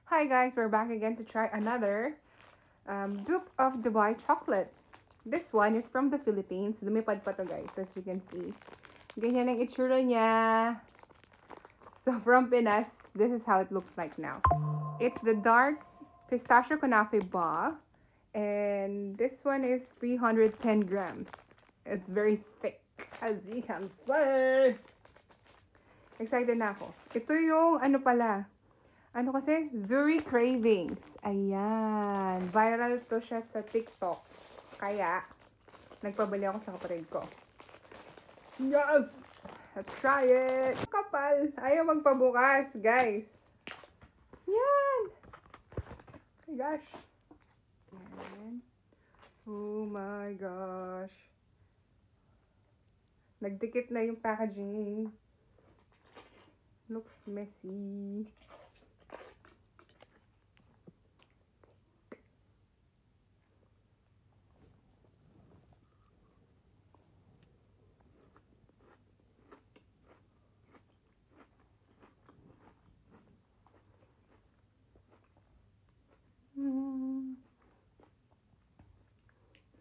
Hi guys, we're back again to try another Duke of Dubai chocolate. This one is from the Philippines. Lumipad pa to guys, as you can see. Ganyan ang itsura niya. So from Pinas, this is how it looks like now. It's the dark pistachio kunafe bar. And this one is 310 grams. It's very thick, as you can see. Excited na ako. Ito yung ano pala. Ano kasi? Zuri Cravings. Ayan. Viral to siya sa TikTok. Kaya, nagpabali ako sa kapatid ko. Yes! Let's try it! Kapal! Ayaw magpabukas, guys. Yan! Oh my gosh. Ayan. Oh my gosh. Nagdikit na yung packaging. Looks messy.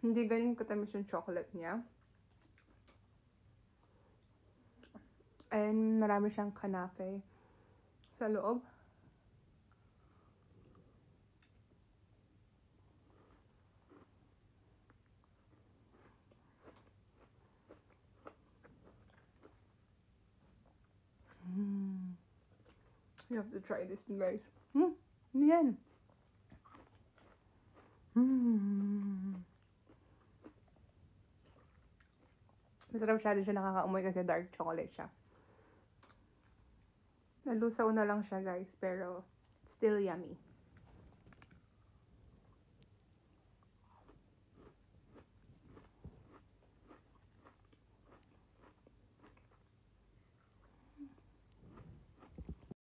Hindi ganun katamis yung chocolate niya. And marami siyang kanafe sa loob. You have to try this, guys. Ano yan? Masarap siya nakakaumoy kasi dark chocolate siya. Nalusaw na lang siya, guys, pero still yummy.